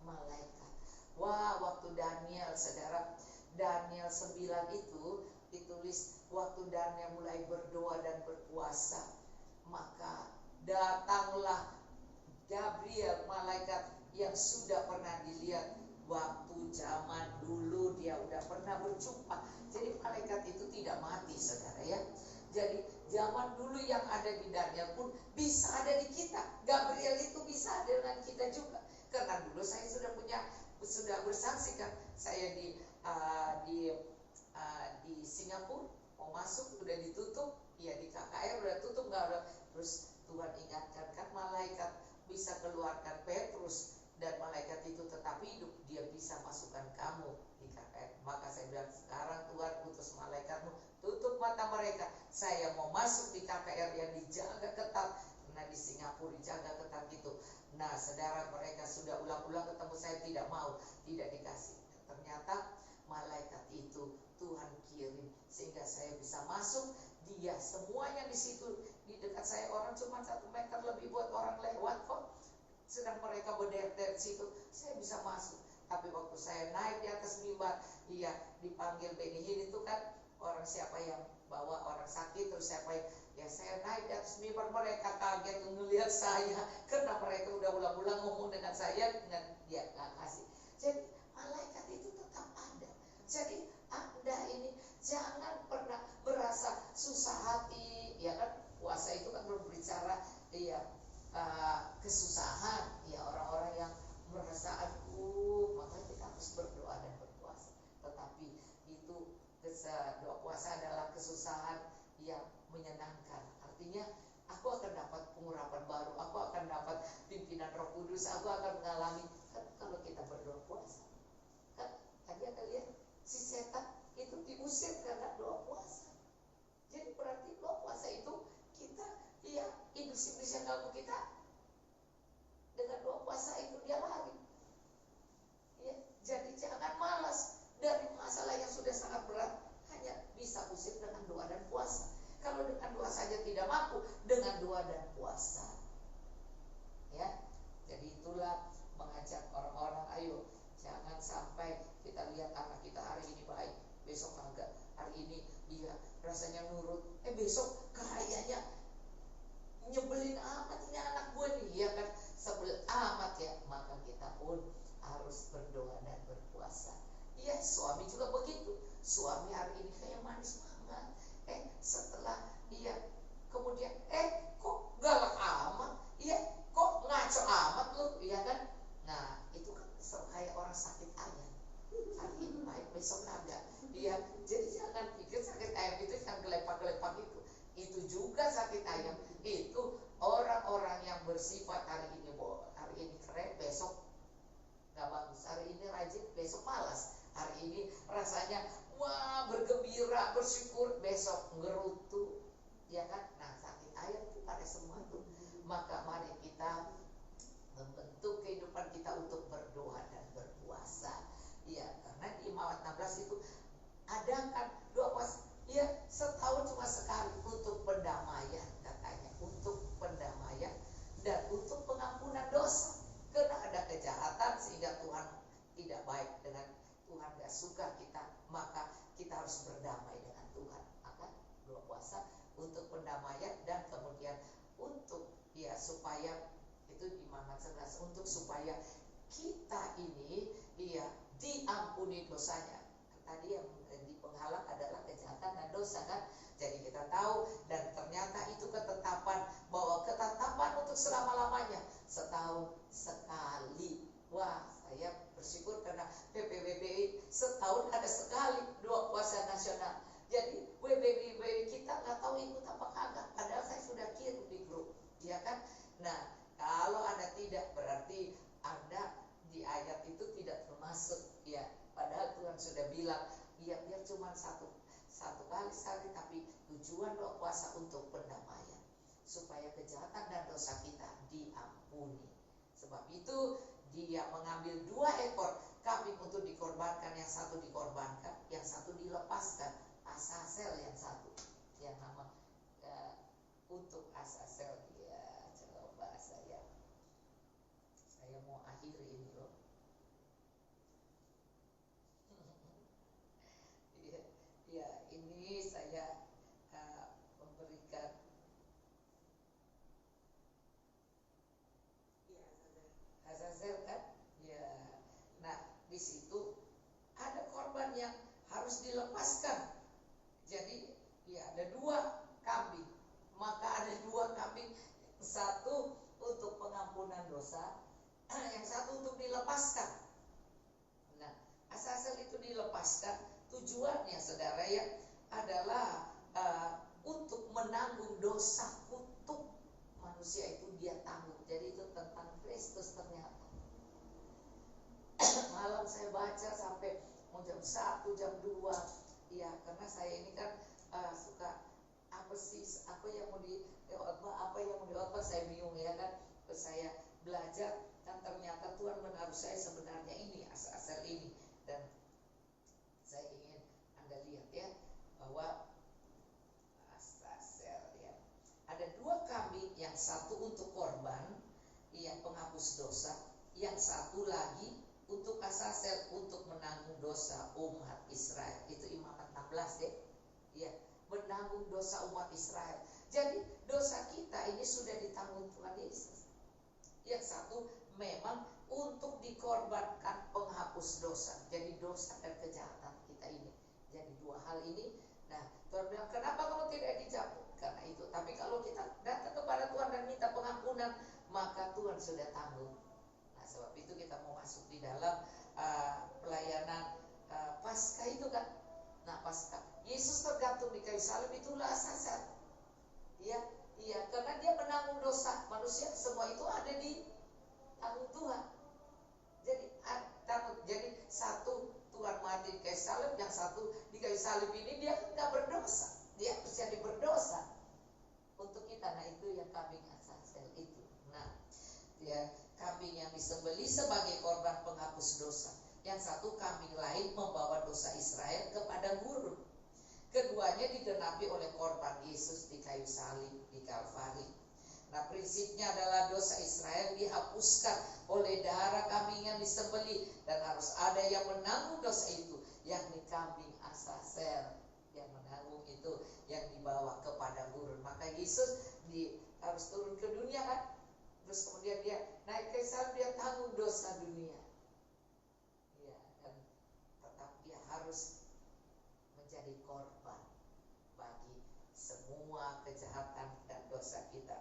malaikat. Wah, waktu Daniel, saudara, Daniel 9 itu ditulis waktu Daniel mulai berdoa dan berpuasa, maka datanglah Gabriel, malaikat yang sudah pernah dilihat waktu zaman dulu, dia udah pernah berjumpa. Jadi malaikat itu tidak mati, saudara ya. Jadi zaman dulu yang ada di Daniel pun bisa ada di kita. Gabriel itu bisa ada dengan kita juga. Karena dulu saya sudah bersaksi kan, saya di Singapura mau masuk udah ditutup, ya di KKR udah tutup nggak ada. Terus Tuhan ingatkan kan malaikat bisa keluarkan Petrus dan malaikat itu tetap hidup, dia bisa masukkan kamu di KKR. Maka saya bilang sekarang Tuhan utus malaikatmu, tutup mata mereka. Saya mau masuk di KKR yang dijaga ketat. Nah di Singapura dijaga ketat gitu. Nah saudara, mereka sudah ulang-ulang ketemu saya, tidak mau, tidak dikasih. Ternyata malaikat itu Tuhan kirim sehingga saya bisa masuk. Dia semuanya di situ, di dekat saya orang cuma 1 meter lebih buat orang lewat kok. Sedang mereka berderet situ, saya bisa masuk. Tapi waktu saya naik di atas mimbar, iya dipanggil Benihin itu kan, orang siapa yang bawa orang sakit, terus siapa yang, ya saya naik di atas mimbar, mereka kaget melihat saya karena mereka udah ulang-ulang ngomong dengan saya, dengan dia nggak kasih. Jadi malaikat itu tetap ada. Jadi Anda ini jangan pernah merasa susah hati, ya kan. Puasa itu kan berbicara ya kesusahan, ya orang-orang yang merasa aduh, makanya kita harus berdoa dan berpuasa. Tetapi itu doa puasa adalah kesusahan yang menyenangkan. Artinya aku akan dapat pengurapan baru, aku akan dapat pimpinan Roh Kudus, aku akan mengalami kan kalau kita berdoa puasa. Kan tadi Anda lihat si setan itu diusir karena doa puasa. Jadi berarti doa puasa itu kita, ya iblis-iblis yang ganggu kita, dengan doa puasa itu dia lari. Ya, jadi jangan malas dari masalah yang sudah sangat berat, hanya bisa usir dengan doa dan puasa. Kalau dengan doa saja tidak mampu, dengan doa dan puasa. Ya, jadi itulah mengajak orang-orang, ayo jangan sampai kita lihat anak kita hari ini baik, besok kagak. Hari ini dia rasanya nurut, besok kayaknya nyebelin amat ini anak gue nih, ya kan, sebel amat ya. Maka kita pun harus berdoa dan berpuasa. Ya suami juga begitu. Suami hari ini kayak manis banget, setelah dia kemudian kok galak amat, ya kok ngaco amat lu, ya kan. Nah itu kan kayak orang sakit ayam, hari ini baik besok kagak. Dia jadi jangan pikir sakit ayam itu yang gelepak-gelepak itu juga sakit ayam. Itu orang-orang yang bersifat hari ini besok malas. Hari ini rasanya wah bergembira, bersyukur, besok ngerutu, ya kan? Nah, sakit ayat itu pada semua itu. Maka mari kita membentuk kehidupan kita untuk berdoa dan berpuasa. Ya, karena di Imamat 16 itu adakan doa puasa. Ya, setahun cuma sekali untuk pendamaian katanya, untuk pendamaian dan untuk pengampunan dosa. Karena ada kejahatan sehingga Tuhan tidak baik dengan Tuhan, gak suka kita, maka kita harus berdamai dengan Tuhan. Maka doa puasa untuk pendamaian dan kemudian untuk ya supaya itu Imamat 11 untuk supaya kita ini ya diampuni dosanya. Tadi yang di penghalang adalah kejahatan dan dosa kan. Jadi kita tahu dan ternyata itu ketetapan bahwa ketetapan untuk selama-lamanya setahun sekali. Wah, saya bersyukur karena PPWBI setahun ada sekali doa puasa nasional. Jadi WBI kita nggak tahu ikut apa kagak. Padahal saya sudah kirim di grup, ya kan? Nah, kalau Anda tidak berarti Anda di ayat itu tidak termasuk, ya. Padahal Tuhan sudah bilang, ya biar cuma satu kali sekali, tapi tujuan doa puasa untuk pendamaian, supaya kejahatan dan dosa kita diampuni. Sebab itu dia mengambil 2 ekor kambing untuk dikorbankan, yang satu dikorbankan, yang satu dilepaskan. Asasel yang satu, yang nama untuk Asasel dia. Coba saya mau akhiri ini loh. Ya, ini saya memberikan Azazel kan? Ya. Nah, di situ ada korban yang harus dilepaskan. Jadi, ya ada 2 kambing. Maka ada 2 kambing, satu untuk pengampunan dosa, yang satu untuk dilepaskan. Nah, Azazel itu dilepaskan. Tujuannya saudara ya adalah untuk menanggung dosa kutuk manusia itu dia tanggung. Jadi itu tentang Kristus ternyata. Malam saya baca sampai jam 1, jam 2. Ya, karena saya ini kan suka apa yang mau diotbah saya bingung ya kan. Saya belajar dan ternyata Tuhan menaruh saya sebenarnya ini asal ini, dan saya ingin Anda lihat ya bahwa Asasel ya ada 2 kambing, yang satu untuk korban yang penghapus dosa, yang satu lagi untuk Asasel untuk menanggung dosa umat Israel. Itu Imamat 16 deh ya, menanggung dosa umat Israel. Jadi dosa kita ini sudah ditanggung Tuhan Yesus. Yang satu memang untuk dikorbankan penghapus dosa. Jadi dosa dan kejahatan kita ini. Jadi 2 hal ini. Nah, Tuhan bilang, kenapa kamu tidak dicabut? Karena itu. Tapi kalau kita datang kepada Tuhan dan minta pengampunan, maka Tuhan sudah tanggung. Nah, sebab itu kita mau masuk di dalam pelayanan Paskah itu kan. Nah, Paskah Yesus tergantung di kayu salib, itulah Asasel. Iya, karena dia menanggung dosa manusia, semua itu ada di tanggung Tuhan. Jadi satu Tuhan mati di kayu salib, yang satu di kayu salib ini dia nggak berdosa, dia harus jadi berdosa untuk kita. Nah, itu yang kambing Asasel itu. Nah, dia kambing yang disembelih sebagai korban penghapus dosa. Yang satu kambing lain membawa dosa Israel kepada gurun. Keduanya digenapi oleh korban Yesus di kayu salib di Kalvari. Nah, prinsipnya adalah dosa Israel dihapuskan oleh darah kambing yang disembelih, dan harus ada yang menanggung dosa itu, yakni kambing Asasel yang menanggung itu, yang dibawa kepada gurun. Maka Yesus harus turun ke dunia kan, terus kemudian dia naik ke salib, dia tanggung dosa dunia. Ya, dan tetap dia harus menjadi korban bagi semua kejahatan dan dosa kita.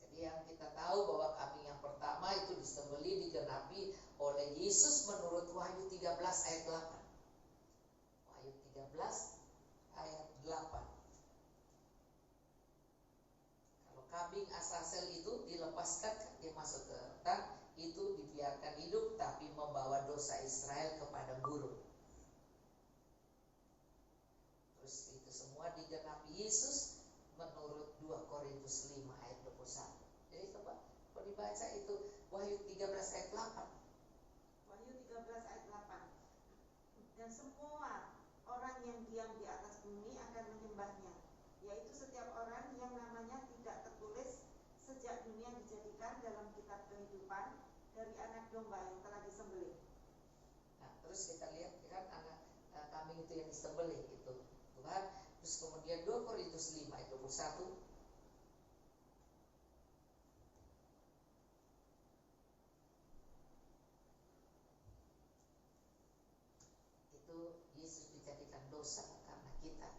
Jadi yang kita tahu bahwa kambing yang pertama itu disembelih, digenapi oleh Yesus menurut Wahyu 13 ayat 8. Wahyu 13 ayat 8. Kalau kambing Asasel itu dilepaskan, dia masuk ke hutan, itu dibiarkan hidup tapi membawa dosa Israel ke padang gurun. Terus itu semua digenapi Yesus menurut 2 Korintus 5 ayat 21. Jadi coba kalau dibaca itu Wahyu 13 ayat 8. Wahyu 13 ayat 8. Dan semua orang yang diam di atas bumi akan menyembahnya, yaitu setiap orang yang namanya tidak tertulis sejak dunia dijadikan dalam kitab kehidupan dari anak domba yang telah disembelih. Nah, terus kita lihat kan anak kambing itu yang disembelih itu Tuhan. Terus kemudian 2 Korintus 5 ayat 21. Itu Yesus dijadikan dosa karena kita.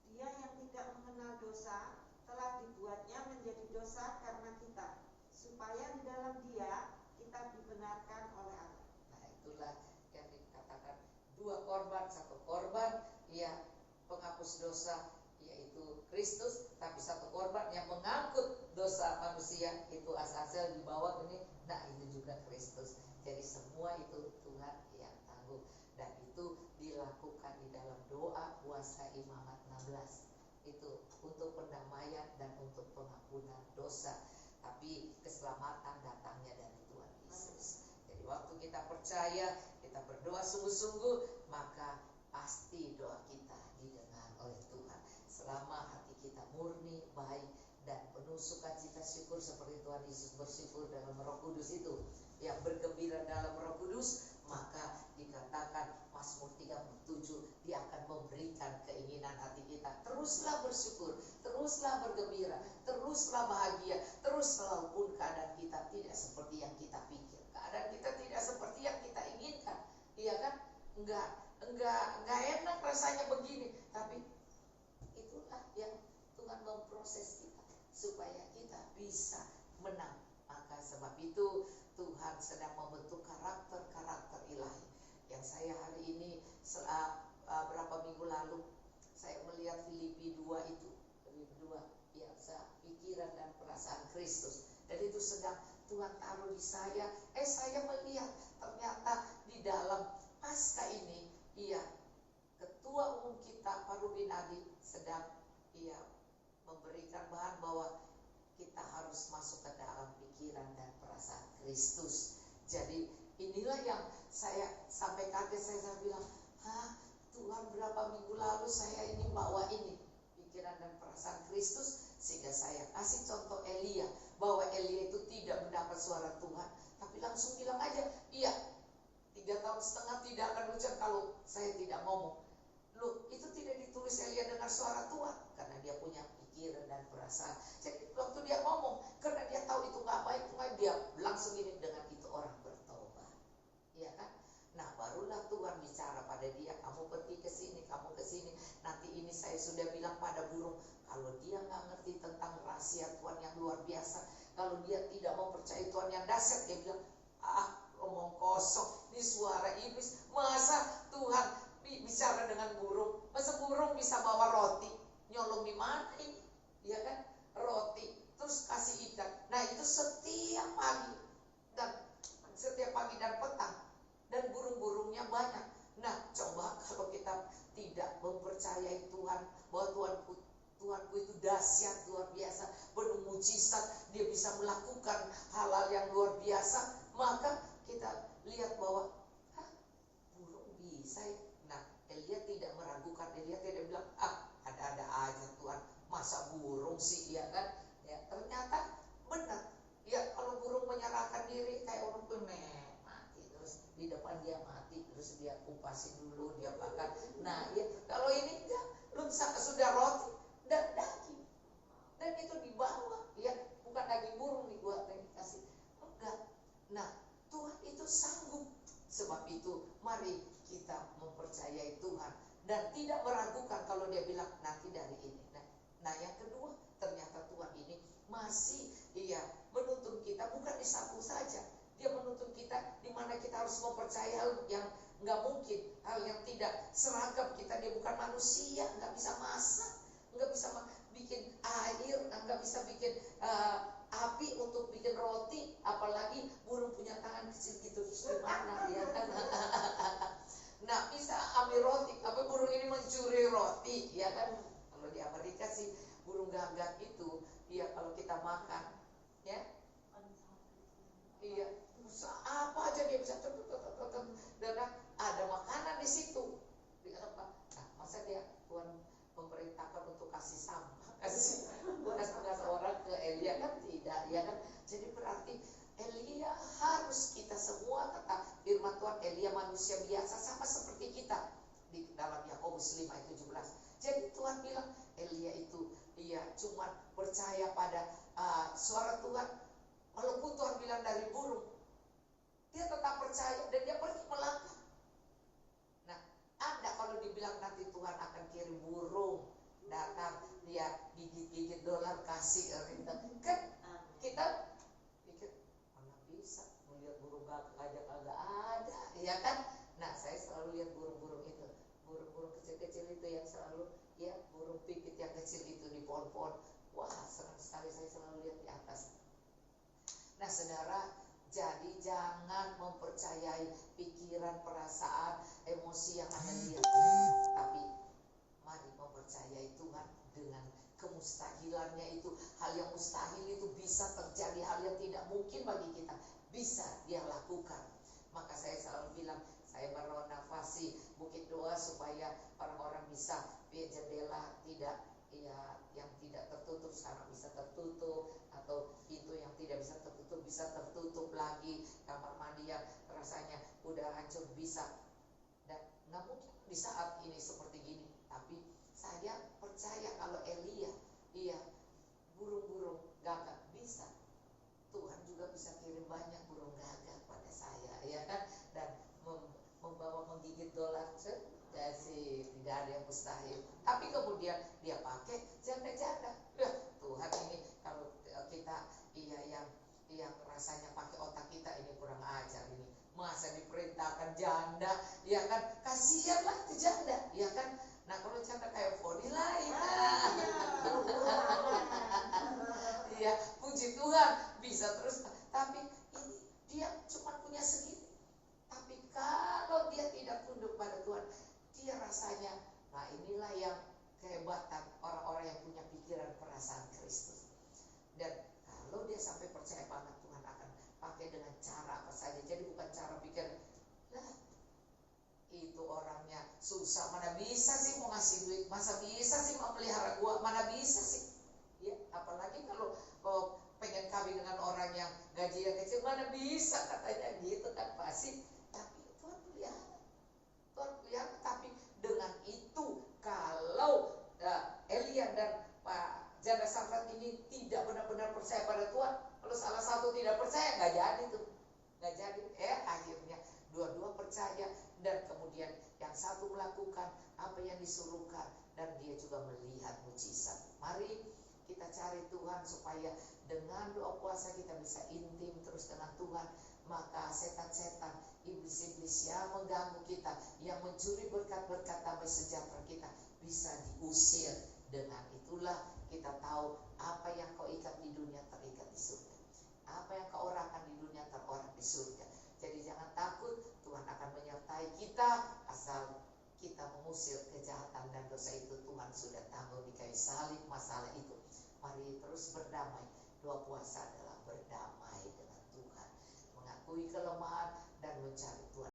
Dia yang tidak mengenal dosa telah dibuatnya menjadi dosa karena kita, supaya di dalam Dia kita dibenarkan oleh Allah. Nah, itulah yang dikatakan 2 korban, 1 korban ya penghapus dosa yaitu Kristus, tapi 1 korban yang mengangkut dosa manusia itu asal dibawa ini. Nah, itu juga Kristus. Jadi semua itu Tuhan yang tanggung, dan itu dilakukan di dalam doa puasa imamat 16 itu untuk pendamaian dan untuk pengampunan dosa. Tapi keselamatan datangnya dari Tuhan Yesus. Jadi waktu kita percaya, kita berdoa sungguh-sungguh, maka pasti doa kita didengar oleh Tuhan. Selama hati kita murni, baik, dan penuh sukacita syukur seperti Tuhan Yesus bersyukur dalam Roh Kudus itu, yang bergembira dalam Roh Kudus, maka dikatakan Mazmur 37, Dia akan memberikan keinginan hati kita. Teruslah bersyukur, teruslah bergembira, teruslah bahagia, terus walaupun keadaan kita tidak seperti yang kita pikir, keadaan kita tidak seperti yang kita inginkan, iya kan? Enggak enak rasanya begini, tapi itulah yang Tuhan memproses kita supaya kita bisa menang. Maka sebab itu Tuhan sedang membentuk karakter-karakter ilahi. Yang saya hari ini berapa minggu lalu saya melihat Filipi 2 itu, Filipi 2 ya, pikiran dan perasaan Kristus. Dan itu sedang Tuhan taruh di saya. Saya melihat ternyata di dalam pasca ini, iya, Ketua Umum kita Pak Rubin Adi sedang memberikan bahan bahwa kita harus masuk ke dalam pikiran dan perasaan Kristus. Jadi inilah yang saya sampai kaget, saya bilang, Tuhan berapa minggu lalu saya ini bawa ini pikiran dan perasaan Kristus, sehingga saya kasih contoh Elia, bahwa Elia itu tidak mendapat suara Tuhan, tapi langsung bilang aja, iya, 3 tahun setengah tidak akan hujan kalau saya tidak ngomong. Loh, itu tidak ditulis Elia dengar suara Tuhan, karena dia punya pikiran dan perasaan. Jadi waktu dia ngomong, karena dia tahu itu nggak baik, dia langsung ini dengan itu orang bertobat, iya kan? Nah, barulah Tuhan bicara pada dia, kamu pergi ke sini, kamu ke sini. Nanti ini saya sudah bilang pada burung, kalau dia nggak ngerti tentang rahasia Tuhan yang luar biasa, kalau dia tidak mau percaya Tuhan yang dahsyat, dia bilang, omong kosong, ini suara iblis. Masa Tuhan bicara dengan burung? Masa burung bisa bawa roti? Nyolong di mana ini? Ya kan? Roti, terus kasih ikan. Nah, itu setiap pagi dan petang. Dan burung-burungnya banyak. Nah, coba kalau kita tidak mempercayai Tuhan, bahwa Tuhanku itu dahsyat, luar biasa, penuh mujizat, dia bisa melakukan hal-hal yang luar biasa, maka kita lihat bahwa burung bisa ya. Nah, Elia tidak meragukan, Elia tidak bilang, ada-ada aja Tuhan, masa burung sih, ya kan? Ya, ternyata benar. Ya, kalau burung menyerahkan diri kayak orang mati, terus di depan dia mati, terus dia kupasin dulu, dia bakar. Nah, ya, kalau ini enggak, sudah roti dan daging, dan itu dibawa, ya, bukan daging burung dibuat dan dikasih, enggak. Nah, Tuhan itu sanggup. Sebab itu mari kita mempercayai Tuhan dan tidak meragukan kalau dia bilang nanti dari ini. Nah, yang kedua, ternyata Tuhan ini masih menuntun kita, bukan di sapu saja. Dia menuntun kita di mana kita harus mempercayai hal yang nggak mungkin, hal yang tidak seragam kita. Dia bukan manusia, nggak bisa masak, nggak bisa bikin air, nggak bisa bikin api untuk bikin roti, apalagi burung punya tangan kecil gitu, gimana ya kan? Nah, bisa ambil roti, apa burung ini mencuri roti, ya kan? Kalau di Amerika sih burung gagak itu, ya kalau kita makan, ya, iya, apa aja dia bisa dan ada makanan di situ. Apa? Nah, masa dia Tuhan memerintahkan untuk kasih sampah, kasih orang ke Elia kan tidak, ya kan? Jadi berarti Elia harus kita semua kata firman Tuhan, Elia manusia biasa sama seperti kita di dalam Yakobus 5 ayat 17. Jadi Tuhan bilang Elia itu ia cuma percaya pada suara Tuhan, walaupun Tuhan bilang dari burung, dia tetap percaya dan dia pergi melangkah. Nah, Anda kalau dibilang nanti Tuhan akan kirim burung datang, dia gigit-gigit dolar kasih kan kita pikir mana bisa melihat burung gagak agak ada, ya kan? Nah, saya selalu lihat burung-burung itu, burung-burung kecil-kecil itu yang selalu, ya, burung pipit yang kecil itu di pohon-pohon. Wah, senang sekali saya selalu lihat di atas. Nah, saudara, jadi jangan mempercayai pikiran, perasaan, emosi yang Anda lihat, tapi mari mempercayai Tuhan dengan kemustahilannya itu. Hal yang mustahil itu bisa terjadi, hal yang tidak mungkin bagi kita bisa dia lakukan. Maka saya selalu bilang, saya merenovasi Bukit Doa supaya orang-orang bisa jendela tidak, ya, yang tidak tertutup sekarang bisa tertutup, atau pintu yang tidak bisa tertutup lagi, kamar mandi yang rasanya udah hancur bisa. Dan nggak mungkin di saat ini seperti gini, tapi saya percaya kalau Elia, iya, burung-burung gagak bisa, Tuhan juga bisa kirim banyak burung gagak pada saya, ya kan? Dan membawa menggigit dolar, ya sih, tidak ada yang mustahil. Tapi kemudian dia pakai janda-janda. Tuhan ini kalau kita, iya, yang rasanya pakai otak kita ini kurang ajar ini, masa diperintahkan janda, ya kan? Kasihanlah itu janda, ya kan? Nah, kalau janda kayak Fodi lain, iya, puji Tuhan bisa terus. Tapi ini dia cuma punya segini. Tapi kalau dia tidak tunduk pada Tuhan, dia rasanya, nah inilah yang kehebatan orang-orang yang punya pikiran perasaan Kristus. Dan kalau dia sampai percaya banget, Tuhan akan pakai dengan cara apa saja. Jadi bukan cara pikir, lah itu orangnya susah, mana bisa sih mau ngasih duit, masa bisa sih mau pelihara gua, mana bisa sih, ya. Apalagi kalau pengen kawin dengan orang yang gajinya kecil, mana bisa katanya gitu kan, pasti. Tapi Tuhan pelihara, tapi dengan itu kalau Elia dan Pak janda Sarfat ini tidak benar-benar percaya pada Tuhan, kalau salah satu tidak percaya, nggak jadi tuh, nggak jadi. Akhirnya dua-dua percaya, dan kemudian yang satu melakukan apa yang disuruhkan, dan dia juga melihat mujizat. Mari kita cari Tuhan supaya dengan doa puasa kita bisa intim terus dengan Tuhan. Maka setan-setan, iblis-iblis yang mengganggu kita, yang mencuri berkat-berkat damai sejahtera kita, bisa diusir. Dengan itulah kita tahu apa yang kau ikat di dunia terikat di surga, apa yang kau orahkan di dunia terorak di surga. Jadi jangan takut, Tuhan akan menyertai kita asal kita mengusir kejahatan dan dosa itu. Tuhan sudah tanggung di kayu salib masalah itu. Mari terus berdamai. Doa puasa adalah berdamai dengan Tuhan, mengakui kelemahan dan mencari Tuhan.